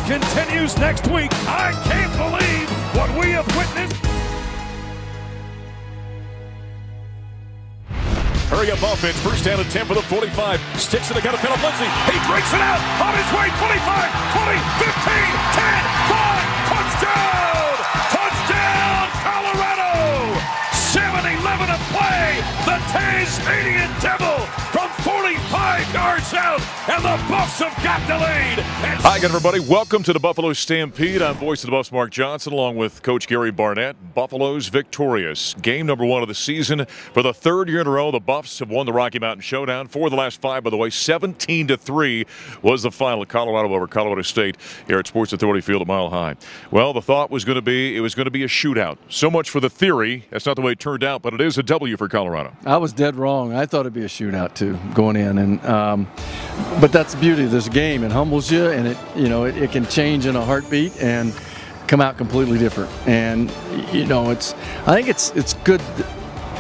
continues next week. I can't believe what we have witnessed. Hurry up offense, first down and 10 for the 45. Sticks it, they got to pin up Lindsey. He breaks it out on his way, 25, 20, 15, 10, 5, touchdown! Touchdown, Colorado! 7-11 to play. The Tasmanian Devil from 45 yards out, and the Buffs have got delayed. Hi again, everybody. Welcome to the Buffalo Stampede. I'm voice of the Buffs, Mark Johnson, along with Coach Gary Barnett. Buffalo's victorious. Game number 1 of the season. For the 3rd year in a row, the Buffs have won the Rocky Mountain Showdown. 4 of the last 5, by the way. 17-3 was the final of Colorado over Colorado State here at Sports Authority Field at Mile High. Well, the thought was going to be it was going to be a shootout. So much for the theory. That's not the way it turned out, but it is a W for Colorado. I was dead wrong. I thought it'd be a shootout too going in, and but that's the beauty of this game. It humbles you, and it can change in a heartbeat and come out completely different. And I think it's good.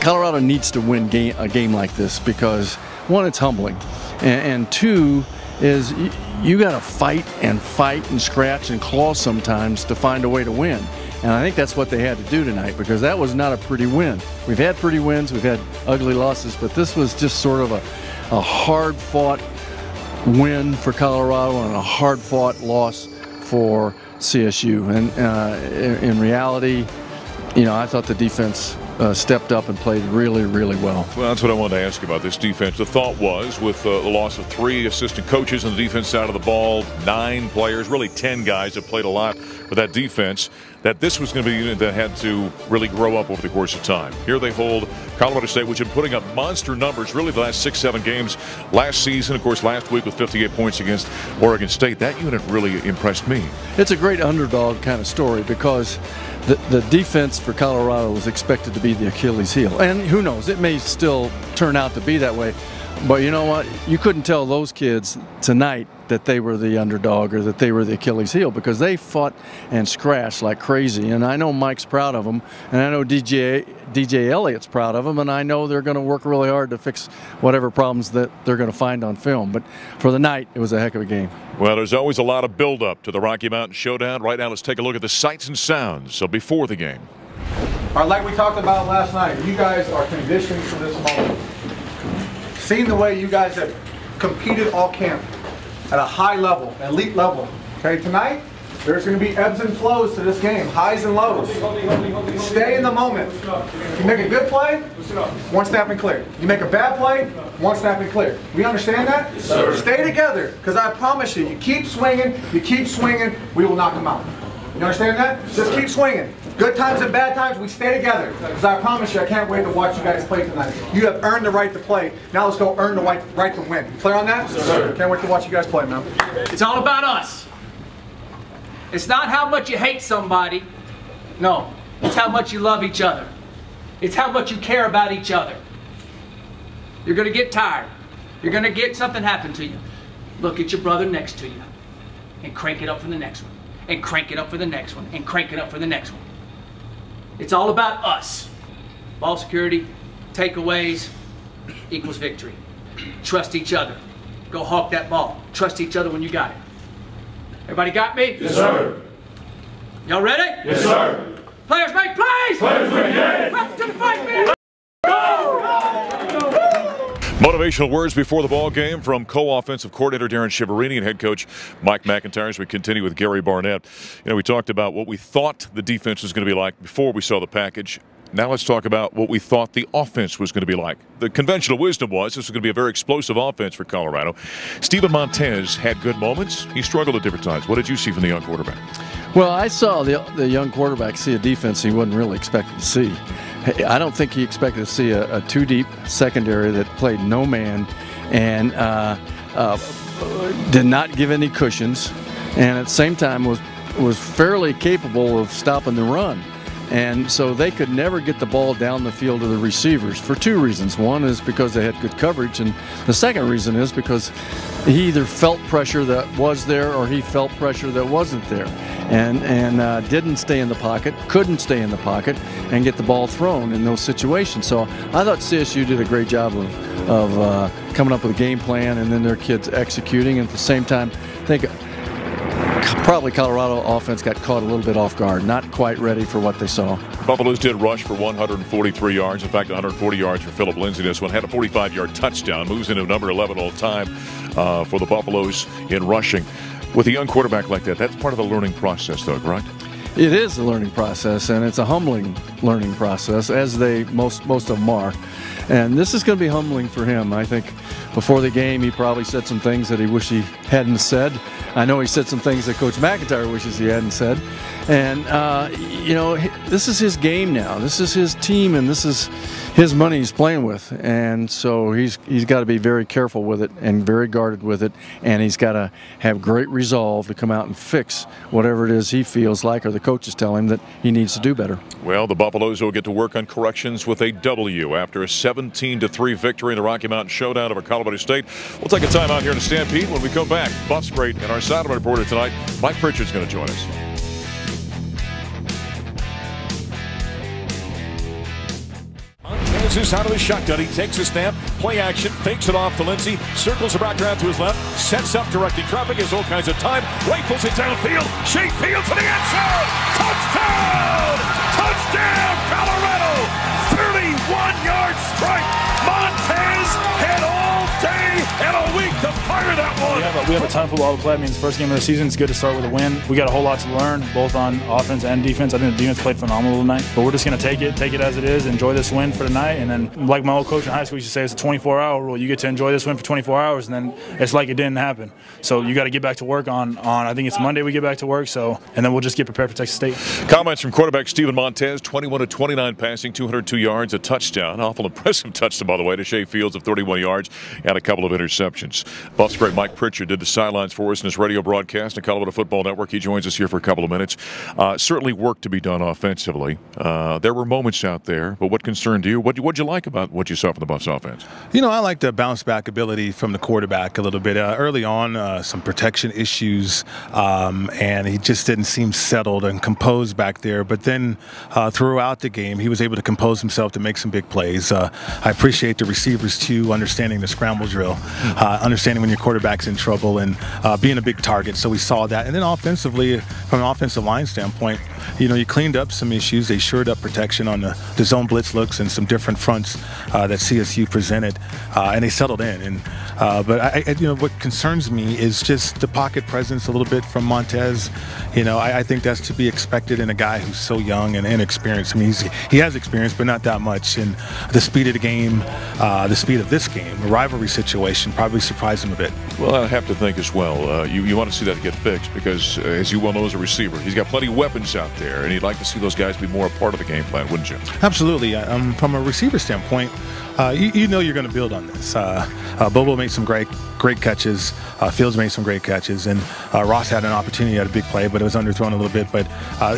Colorado needs to win a game like this because 1, it's humbling, and 2 is you got to fight and scratch and claw sometimes to find a way to win. And I think that's what they had to do tonight, because that was not a pretty win. We've had pretty wins, we've had ugly losses, but this was just sort of a hard-fought win for Colorado and a hard-fought loss for CSU. And in reality, I thought the defense stepped up and played really, really well. Well, that's what I wanted to ask you about this defense. The thought was, with the loss of 3 assistant coaches on the defense side of the ball, 9 players, really 10 guys that played a lot for that defense, that this was going to be a unit that had to really grow up over the course of time. Here they hold Colorado State, which had been putting up monster numbers really the last 6-7 games last season. Of course, last week with 58 points against Oregon State. That unit really impressed me. It's a great underdog kind of story, because the defense for Colorado was expected to be the Achilles heel. And who knows, it may still turn out to be that way. But you know what? You couldn't tell those kids tonight that they were the underdog or that they were the Achilles heel, because they fought and scratched like crazy. And I know Mike's proud of them, and I know DJ Elliott's proud of them, and I know they're going to work really hard to fix whatever problems that they're going to find on film. But for the night, it was a heck of a game. Well, there's always a lot of build-up to the Rocky Mountain Showdown. Right now, let's take a look at the sights and sounds. So before the game. All right, like we talked about last night, you guys are conditioned for this moment. Seeing the way you guys have competed all camp at a high level, elite level. Okay, tonight there's going to be ebbs and flows to this game, highs and lows. Stay in the moment. You make a good play, 1 snap and clear. You make a bad play, 1 snap and clear. We understand that? Yes, sir. Stay together, because I promise you, you keep swinging, we will knock them out. You understand that? Just keep swinging. Good times and bad times, we stay together. Because I promise you, I can't wait to watch you guys play tonight. You have earned the right to play. Now let's go earn the right to win. Clear on that? Yes, sir. Can't wait to watch you guys play, man. It's all about us. It's not how much you hate somebody. No. It's how much you love each other. It's how much you care about each other. You're going to get tired. You're going to get something happen to you. Look at your brother next to you and crank it up for the next one. And crank it up for the next one. And crank it up for the next one. It's all about us. Ball security, takeaways, equals victory. Trust each other. Go hawk that ball. Trust each other when you got it. Everybody got me? Yes, sir. Y'all ready? Yes, sir. Players make plays! Players make plays! Welcome to the fight, man! Motivational words before the ball game from co-offensive coordinator Darren Shiverini and head coach Mike McIntyre as we continue with Gary Barnett. We talked about what we thought the defense was going to be like before we saw the package. Now let's talk about what we thought the offense was going to be like. The conventional wisdom was this was going to be a very explosive offense for Colorado. Steven Montez had good moments. He struggled at different times. What did you see from the young quarterback? Well, I saw the young quarterback see a defense he wasn't really expecting to see. I don't think he expected to see a 2-deep secondary that played no man and did not give any cushions, and at the same time was fairly capable of stopping the run. And so they could never get the ball down the field to the receivers for 2 reasons. One is because they had good coverage, and the second reason is because he either felt pressure that was there or he felt pressure that wasn't there, and didn't stay in the pocket, couldn't stay in the pocket, and get the ball thrown in those situations. So I thought CSU did a great job of coming up with a game plan, and then their kids executing. And at the same time, I think probably Colorado offense got caught a little bit off guard, not quite ready for what they saw. Buffaloes did rush for 143 yards. In fact, 140 yards for Phillip Lindsay. This one had a 45-yard touchdown. Moves into number 11 all time for the Buffaloes in rushing. With a young quarterback like that, that's part of the learning process, though, right? It is a learning process, and it's a humbling learning process, as most of them are. And this is going to be humbling for him. I think before the game, he probably said some things that he wished he hadn't said. I know he said some things that Coach McIntyre wishes he hadn't said. And, you know, this is his game now. This is his team, and this is his money he's playing with. And so he's got to be very careful with it and very guarded with it. And he's got to have great resolve to come out and fix whatever it is he feels like or the coaches tell him that he needs to do better. Well, the Buffaloes will get to work on corrections with a W after a 17-3 victory in the Rocky Mountain Showdown over Colorado State. We'll take a time out here to Stampede. When we come back, Buffs great and our sideline reporter tonight, Mike Pritchard's going to join us. Montez is out of the shotgun. He takes a snap, play action, fakes it off to Lindsay, circles back around to his left, sets up directing traffic, has all kinds of time, rifles it downfield, Shea Fields to the end zone! Touchdown! Touchdown, Colorado! 31-yard strike! Montez had all day and a week to fire that one! We have a ton of football to play. I mean, it's the first game of the season. It's good to start with a win. We got a whole lot to learn, both on offense and defense. I think the defense played phenomenal tonight. But we're just going to take it as it is, enjoy this win for tonight. And then, like my old coach in high school used to say, it's a 24-hour rule. You get to enjoy this win for 24 hours, and then it's like it didn't happen. So you got to get back to work on I think it's Monday we get back to work. So, and then we'll just get prepared for Texas State. Comments from quarterback Steven Montez, 21-29 passing, 202 yards, a touchdown. Awful impressive touchdown, by the way, to Shea Fields of 31 yards and a couple of interceptions. Buffs great Mike Pritchard did the sidelines for us in his radio broadcast on Colorado Football Network. He joins us here for a couple of minutes. Certainly work to be done offensively. There were moments out there, but what concerned you? What'd you like about what you saw from the Buffs offense? You know, I like the bounce back ability from the quarterback a little bit. Early on, some protection issues, and he just didn't seem settled and composed back there. But then throughout the game, he was able to compose himself to make some big plays. I appreciate the receivers, too, understanding the scramble drill, understanding when your quarterback's in trouble, and being a big target. So we saw that. And then offensively, from an offensive line standpoint, you know, you cleaned up some issues. They shored up protection on the zone blitz looks and some different fronts that CSU presented, and they settled in. And but you know, what concerns me is just the pocket presence a little bit from Montez. You know, I think that's to be expected in a guy who's so young and inexperienced. I mean, he has experience, but not that much. And the speed of the game, the speed of this game, a rivalry situation, probably surprised him a bit. Well, I have to think as well. You want to see that get fixed because, as you well know as a receiver, he's got plenty of weapons out there, and you'd like to see those guys be more a part of the game plan, wouldn't you? Absolutely. From a receiver standpoint, you know you're going to build on this. Bobo made some great catches. Fields made some great catches, and Ross had an opportunity at a big play, but it was underthrown a little bit. But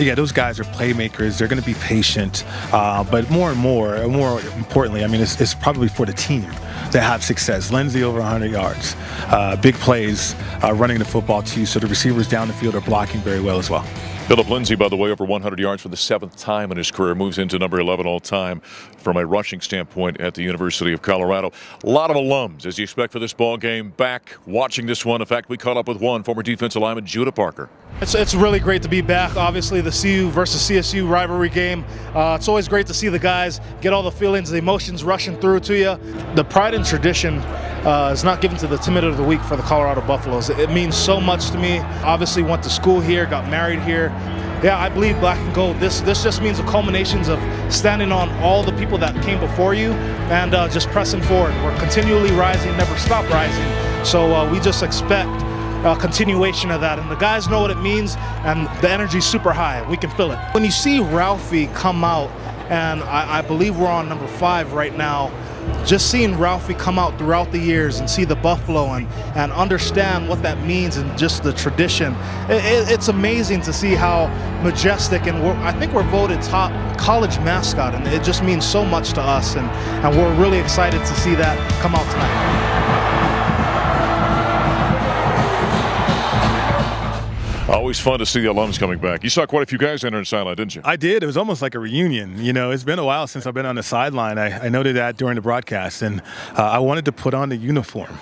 yeah, those guys are playmakers. They're going to be patient, but more importantly, I mean, it's probably for the team to have success. Lindsay over 100 yards, big plays, running the football too. So the receivers down the field are blocking very well as well. Phillip Lindsay, by the way, over 100 yards for the 7th time in his career, moves into number 11 all time from a rushing standpoint at the University of Colorado. A lot of alums, as you expect for this ball game, back watching this one. In fact, we caught up with one, former defensive lineman Judah Parker. It's really great to be back. Obviously, the CU versus CSU rivalry game. It's always great to see the guys get all the feelings, the emotions rushing through to you. The pride and tradition is not given to the timid of the week for the Colorado Buffaloes. It means so much to me. Obviously, went to school here, got married here. Yeah, I bleed black and gold. This just means the culminations of standing on all the people that came before you and just pressing forward. We're continually rising, never stop rising. So we just expect a continuation of that. And the guys know what it means, and the energy's super high. We can feel it. When you see Ralphie come out, and I believe we're on number 5 right now, just seeing Ralphie come out throughout the years and see the Buffalo and understand what that means and just the tradition. It's amazing to see how majestic, and I think we're voted top college mascot, and it just means so much to us, and we're really excited to see that come out tonight. Always fun to see the alums coming back. You saw quite a few guys enter in sideline, didn't you? I did. It was almost like a reunion. You know, it's been a while since I've been on the sideline. I noted that during the broadcast, and I wanted to put on the uniform.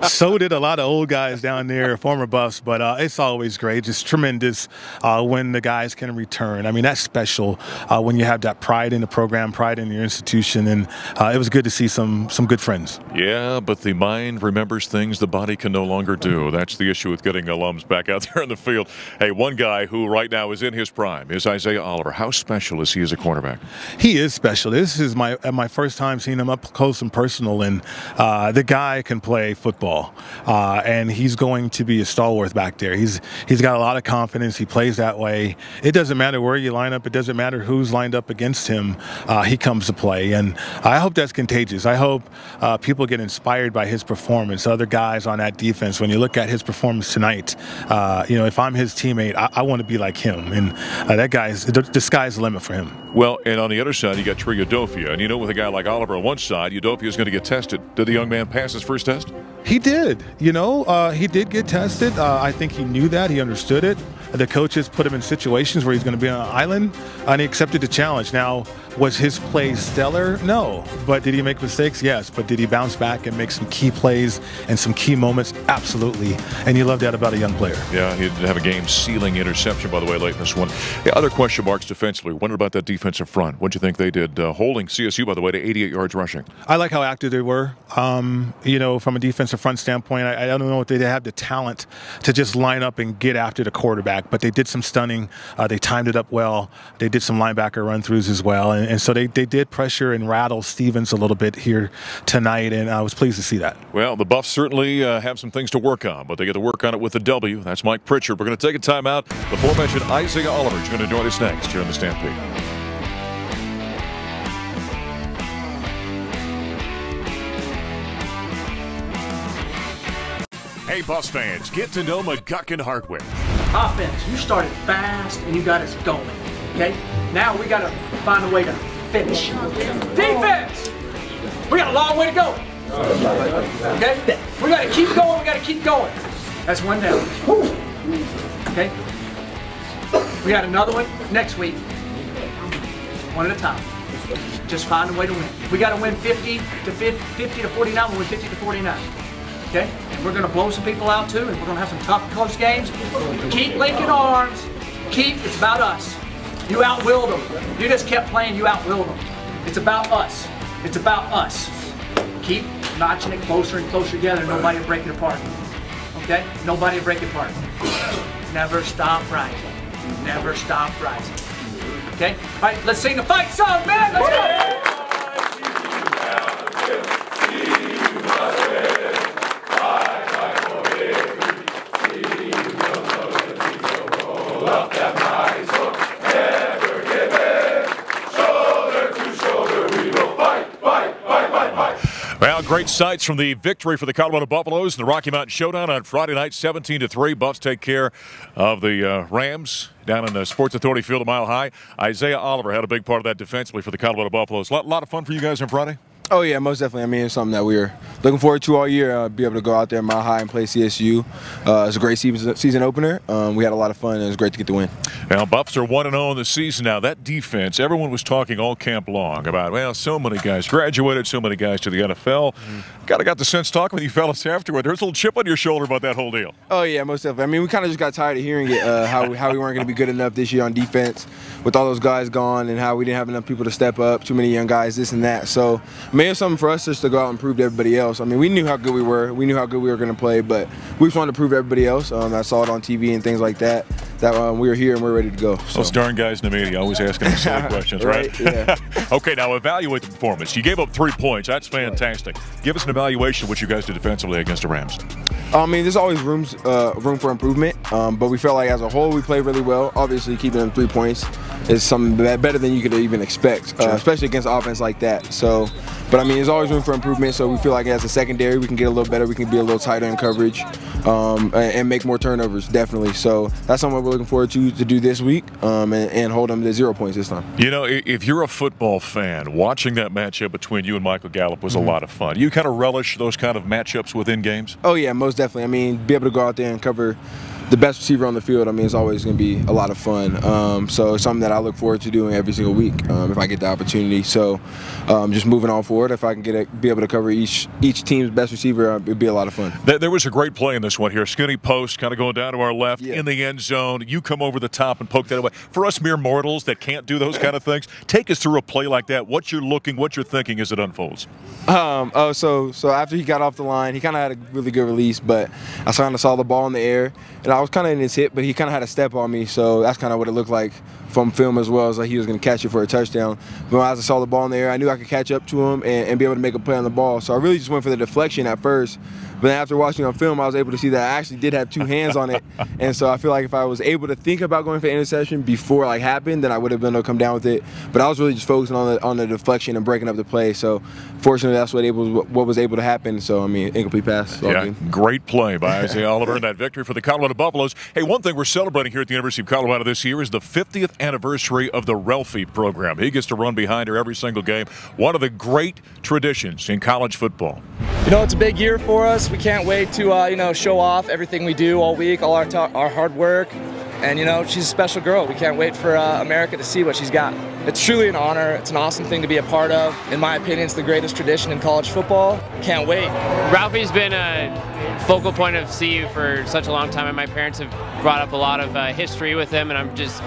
So did a lot of old guys down there, former Buffs, but it's always great. Just tremendous when the guys can return. I mean, that's special when you have that pride in the program, pride in your institution, and it was good to see some good friends. Yeah, but the mind remembers things the body can no longer do. That's the issue with getting alums back out there in the field. Hey, one guy who right now is in his prime is Isaiah Oliver. How special is he as a cornerback? He is special. This is my first time seeing him up close and personal, and the guy can play football, and he's going to be a stalwart back there. He's got a lot of confidence. He plays that way. It doesn't matter where you line up. It doesn't matter who's lined up against him. He comes to play, and I hope that's contagious. I hope people get inspired by his performance. Other guys on that defense, when you look at his performance tonight, you know, if I'm his teammate, I want to be like him, and the sky's the limit for him. Well, and on the other side, you got Trey Udofia, and you know, with a guy like Oliver on one side, Udofia is going to get tested. Did the young man pass his first test? He did. You know, he did get tested. I think he knew that. He understood it. The coaches put him in situations where he's going to be on an island, and he accepted the challenge. Now, was his play stellar? No. But did he make mistakes? Yes. But did he bounce back and make some key plays and some key moments? Absolutely. And you love that about a young player. Yeah, he did have a game-sealing interception, by the way, late in this one. Yeah, other question marks defensively. Wondered about that defensive front. What do you think they did? Holding CSU, by the way, to 88 yards rushing. I like how active they were. You know, from a defensive front standpoint, I don't know if they have the talent to just line up and get after the quarterback, but they did some stunning. They timed it up well. They did some linebacker run-throughs as well. And so they did pressure and rattle Stevens a little bit here tonight, and I was pleased to see that. Well, the Buffs certainly have some things to work on, but they get to work on it with a W. That's Mike Pritchard. We're going to take a timeout. The aforementioned Isaiah Oliver is going to join us next here on the Stampede. Hey, Buffs fans, get to know McGuckin Hardware. Offense, you started fast and you got us going, okay? Now we got to find a way to finish. Defense! We got a long way to go. Okay? We got to keep going, we got to keep going. That's one down. Okay? We got another one next week. One at a time. Just find a way to win. We got to win 50 to 49, we'll win 50 to 49. Okay? And we're going to blow some people out too, and we're going to have some tough, close games. Keep linking arms. It's about us. You outwilled them. You just kept playing, you outwilled them. It's about us. It's about us. Keep notching it closer and closer together. Nobody will break it apart. Okay? Nobody will break it apart. Never stop rising. Never stop rising. Okay? All right, let's sing the fight song, man. Let's go. Well, great sights from the victory for the Colorado Buffaloes in the Rocky Mountain Showdown on Friday night, 17-3. Buffs take care of the Rams down in the Sports Authority Field at Mile High. Isaiah Oliver had a big part of that defensively for the Colorado Buffaloes. A lot of fun for you guys on Friday? Oh, yeah, most definitely. I mean, it's something that we're looking forward to all year, be able to go out there Mile High and play CSU. It's a great season opener. We had a lot of fun, and it was great to get the win. Now, Buffs are 1-0 in the season now. That defense, everyone was talking all camp long about, well, so many guys graduated, so many guys to the NFL. Kind of got the sense talking with you fellas afterward. There's a little chip on your shoulder about that whole deal. Oh, yeah, most definitely. I mean, we kind of just got tired of hearing it, how we weren't going to be good enough this year on defense with all those guys gone and how we didn't have enough people to step up, too many young guys, this and that. So, I mean, it's something for us just to go out and prove to everybody else. I mean, we knew how good we were. We knew how good we were going to play, but we just wanted to prove to everybody else. I saw it on TV and things like that, we were here and we're ready to go. So. Those darn guys in the media always asking them silly questions, right? Yeah. Okay, now evaluate the performance. You gave up 3 points. That's fantastic. Give us an evaluation of what you guys did defensively against the Rams. I mean, there's always room for improvement, but we felt like as a whole we played really well. Obviously, keeping them 3 points is something better than you could even expect, especially against an offense like that. So, but I mean, there's always room for improvement. So we feel like as a secondary, we can get a little better. We can be a little tighter in coverage and make more turnovers, definitely. So that's something we're looking forward to do this week and hold them to 0 points this time. You know, if you're a football fan, watching that matchup between you and Michael Gallup was a lot of fun. You kind of relish those kind of matchups within games? Oh, yeah, most definitely. I mean, be able to go out there and cover the best receiver on the field, I mean, it's always going to be a lot of fun. So it's something that I look forward to doing every single week if I get the opportunity. So just moving on forward, if I can be able to cover each team's best receiver, it'd be a lot of fun. There was a great play in this one here. Skinny post kind of going down to our left in the end zone. You come over the top and poke that away. For us mere mortals that can't do those kind of things, take us through a play like that. What you're thinking as it unfolds. So after he got off the line, he kind of had a really good release, but I kind of saw the ball in the air, and I was kind of in his hip, but he kind of had a step on me, so that's kind of what it looked like from film as well, as like he was going to catch it for a touchdown. But as I saw the ball in the air, I knew I could catch up to him and be able to make a play on the ball. So I really just went for the deflection at first. But then after watching on film, I was able to see that I actually did have two hands on it. And so I feel like if I was able to think about going for interception before it happened, then I would have been able to come down with it. But I was really just focusing on the deflection and breaking up the play. So fortunately, that's what was able to happen. So, I mean, incomplete pass. Yeah, great play by Isaiah Oliver and that victory for the Colorado Buffaloes. Hey, one thing we're celebrating here at the University of Colorado this year is the 50th anniversary of the Ralphie program. He gets to run behind her every single game. One of the great traditions in college football. You know, it's a big year for us. We can't wait to, show off everything we do all week, all our hard work. And, she's a special girl. We can't wait for America to see what she's got. It's truly an honor. It's an awesome thing to be a part of. In my opinion, it's the greatest tradition in college football. Can't wait. Ralphie's been a focal point of CU for such a long time, and my parents have brought up a lot of history with him, and I'm just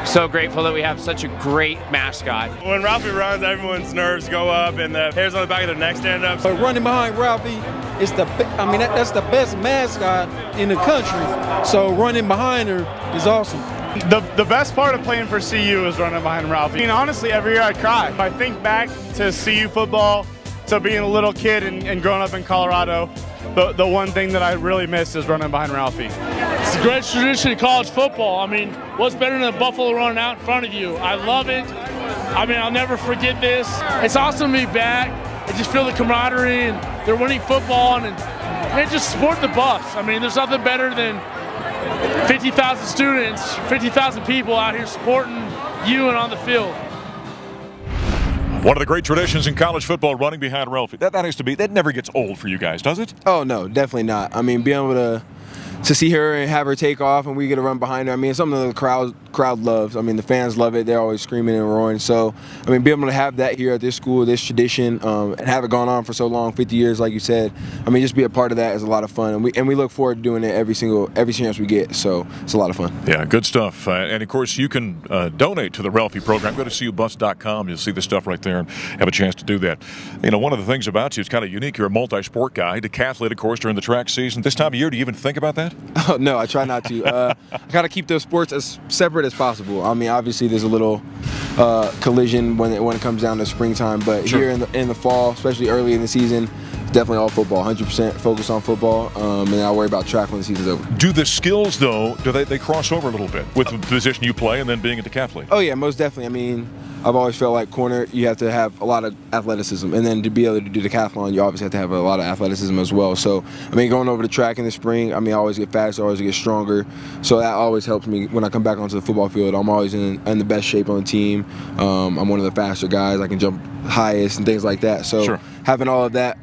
so grateful that we have such a great mascot. When Ralphie runs, everyone's nerves go up and the hairs on the back of their neck stand up. But running behind Ralphie is that's the best mascot in the country. So running behind her is awesome. The best part of playing for CU is running behind Ralphie. I mean, honestly, every year I cry. I think back to CU football, to being a little kid and growing up in Colorado. The one thing that I really miss is running behind Ralphie. It's the greatest tradition in college football. I mean, what's better than a Buffalo running out in front of you? I love it. I mean, I'll never forget this. It's awesome to be back. I just feel the camaraderie, and they're winning football, and just support the Buffs. I mean, there's nothing better than 50,000 students, 50,000 people out here supporting you and on the field. One of the great traditions in college football, running behind Ralphie. That never gets old for you guys, does it? Oh, no, definitely not. I mean, being able to see her and have her take off and we get to run behind her, I mean, it's something that the crowd loves. I mean, the fans love it. They're always screaming and roaring. So, I mean, being able to have that here at this school, this tradition, and have it gone on for so long, 50 years, like you said, I mean, just be a part of that is a lot of fun. And we look forward to doing it every chance we get. So it's a lot of fun. Yeah, good stuff. And, of course, you can donate to the Ralphie program. Go to CUBuffs.com. You'll see the stuff right there and have a chance to do that. You know, one of the things about you is kind of unique. You're a multi-sport guy, decathlete, of course, during the track season. This time of year, do you even think about that? Oh, no, I try not to. I kind of keep those sports as separate as possible. I mean, obviously, there's a little collision when it comes down to springtime, but sure. Here in the fall, especially early in the season, definitely all football, 100% focus on football, and I'll worry about track when the season's over. Do the skills, though, they cross over a little bit with the position you play and then being a decathlete? Oh, yeah, most definitely. I mean, I've always felt like corner, you have to have a lot of athleticism, and then to be able to do decathlon, you obviously have to have a lot of athleticism as well. So, I mean, going over the track in the spring, I mean, I always get faster, I always get stronger. So that always helps me when I come back onto the football field. I'm always in the best shape on the team. I'm one of the faster guys. I can jump highest and things like that. So sure. Having all of that,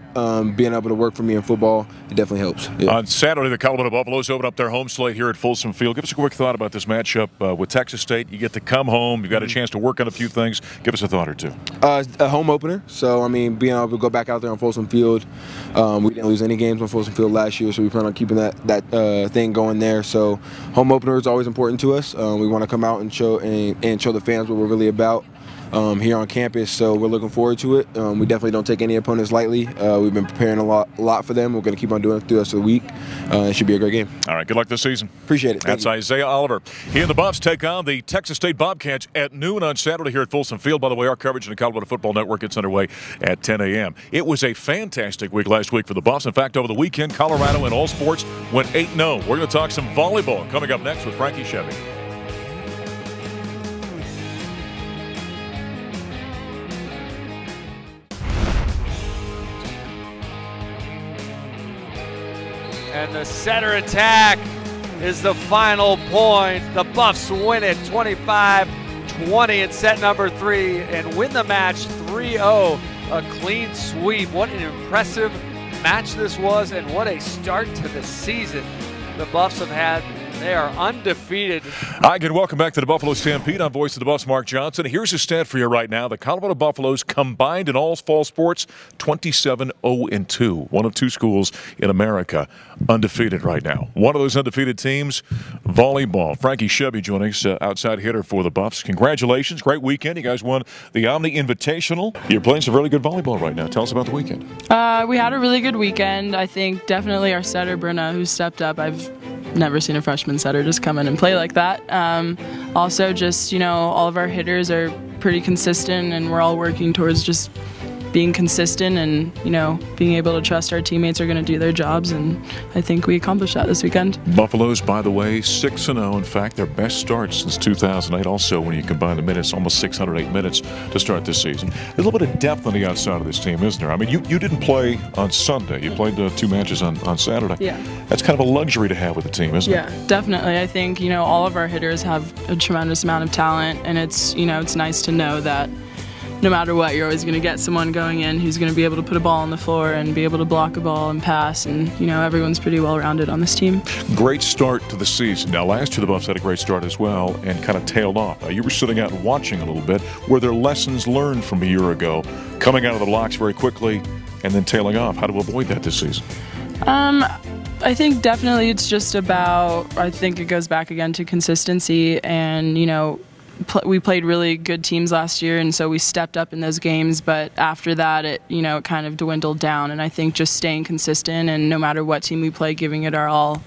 being able to work for me in football, it definitely helps. Yeah. On Saturday, the Colorado Buffaloes open up their home slate here at Folsom Field. Give us a quick thought about this matchup with Texas State. You get to come home. You've got a chance to work on a few things. Give us a thought or two. A home opener. So, I mean, being able to go back out there on Folsom Field. We didn't lose any games on Folsom Field last year, so we plan on keeping that thing going there. So, home opener is always important to us. We want to come out and show the fans what we're really about. Here on campus, so we're looking forward to it. We definitely don't take any opponents lightly. We've been preparing a lot for them. We're going to keep on doing it through the rest of the week. It should be a great game. All right, good luck this season. Appreciate it. That's Isaiah Oliver. He and the Buffs take on the Texas State Bobcats at noon on Saturday here at Folsom Field. By the way, our coverage in the Colorado Football Network gets underway at 10 a.m. It was a fantastic week last week for the Buffs. In fact, over the weekend, Colorado in all sports went 8-0. We're going to talk some volleyball coming up next with Frankie Chevy. And the center attack is the final point. The Buffs win it 25-20 in set number 3 and win the match 3-0. A clean sweep. What an impressive match this was, and what a start to the season. the Buffs have had. They are undefeated. Hi, good. Welcome back to the Buffalo Stampede. I'm voice of the Buffs, Mark Johnson. Here's a stat for you right now. The Colorado Buffaloes combined in all fall sports, 27-0-2. One of two schools in America undefeated right now. One of those undefeated teams, volleyball. Frankie Chevy joining us, outside hitter for the Buffs. Congratulations. Great weekend. You guys won the Omni Invitational. You're playing some really good volleyball right now. Tell us about the weekend. We had a really good weekend. I think definitely our setter, Brenna, who stepped up. I've never seen a freshman setter just come in and play like that. Also, just, all of our hitters are pretty consistent, and we're all working towards just being consistent and, being able to trust our teammates are going to do their jobs, and I think we accomplished that this weekend. Buffaloes, by the way, 6-0. In fact, their best start since 2008. Also, when you combine the minutes, almost 608 minutes to start this season. There's a little bit of depth on the outside of this team, isn't there? I mean, you didn't play on Sunday. You played 2 matches on Saturday. Yeah. That's kind of a luxury to have with the team, isn't it? Yeah, definitely. I think, all of our hitters have a tremendous amount of talent, and it's, it's nice to know that no matter what, you're always going to get someone going in who's going to be able to put a ball on the floor and be able to block a ball and pass, and everyone's pretty well-rounded on this team. Great start to the season. Now, last year the Buffs had a great start as well and kind of tailed off. Now, you were sitting out and watching a little bit. Were there lessons learned from a year ago, coming out of the blocks very quickly and then tailing off? How to avoid that this season? I think definitely it's just about, I think it goes back again to consistency, and we played really good teams last year, and so we stepped up in those games, but after that it it kind of dwindled down, and I think just staying consistent and no matter what team we play, giving it our all,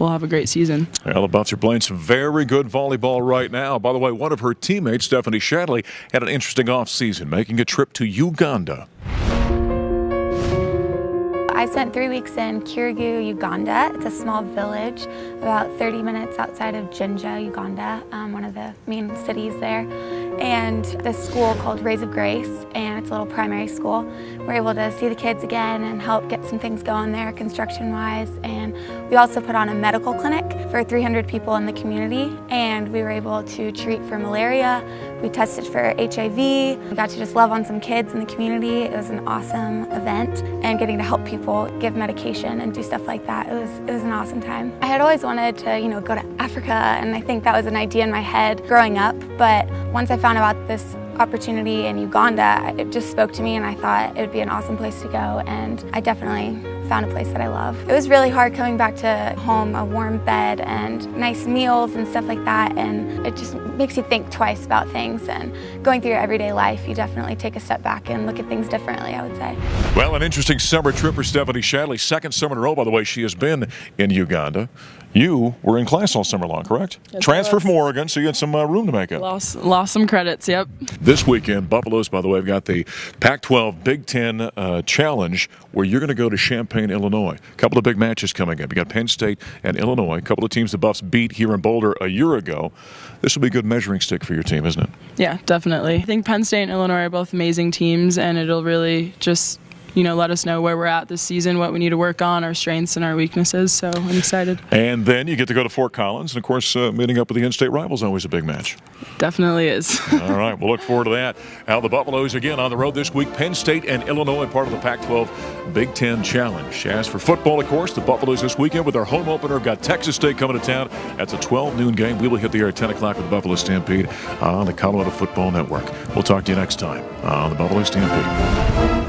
we'll have a great season. Well, the Buffs are playing some very good volleyball right now. By the way, one of her teammates, Stephanie Shadley, had an interesting off-season, making a trip to Uganda. I spent 3 weeks in Kiriguru, Uganda. It's a small village about 30 minutes outside of Jinja, Uganda, one of the main cities there. And this school called Rays of Grace, and it's a little primary school. We're able to see the kids again and help get some things going there construction-wise. And we also put on a medical clinic for 300 people in the community, and we were able to treat for malaria. We tested for HIV. We got to just love on some kids in the community. It was an awesome event, and getting to help people give medication and do stuff like that. It was an awesome time. I had always wanted to, go to Africa, and I think that was an idea in my head growing up, but once I found about this opportunity in Uganda, it just spoke to me, and I thought it would be an awesome place to go, and I definitely found a place that I love. It was really hard coming back to home, a warm bed and nice meals and stuff like that, and it just makes you think twice about things, and going through your everyday life, you definitely take a step back and look at things differently, I would say. Well, an interesting summer trip for Stephanie Shadley. Second summer in a row, by the way, she has been in Uganda. You were in class all summer long, correct? Yes, transfer from Oregon, so you had some room to make up. Lost some credits, yep. This weekend, Buffaloes, by the way, have got the Pac-12 Big Ten Challenge, where you're going to go to Champaign, Illinois. A couple of big matches coming up. You got Penn State and Illinois, a couple of teams the Buffs beat here in Boulder a year ago. This will be a good measuring stick for your team, isn't it? Yeah, definitely. I think Penn State and Illinois are both amazing teams, and it'll really just let us know where we're at this season, what we need to work on, our strengths and our weaknesses, so I'm excited. And then you get to go to Fort Collins, and of course, meeting up with the in-state rivals is always a big match. Definitely is. All right, we'll look forward to that. Now the Buffaloes again on the road this week, Penn State and Illinois, part of the Pac-12 Big Ten Challenge. As for football, of course, the Buffaloes this weekend with their home opener have got Texas State coming to town. That's a 12 noon game. We will hit the air at 10 o'clock with the Buffalo Stampede on the Colorado Football Network. We'll talk to you next time on the Buffalo Stampede.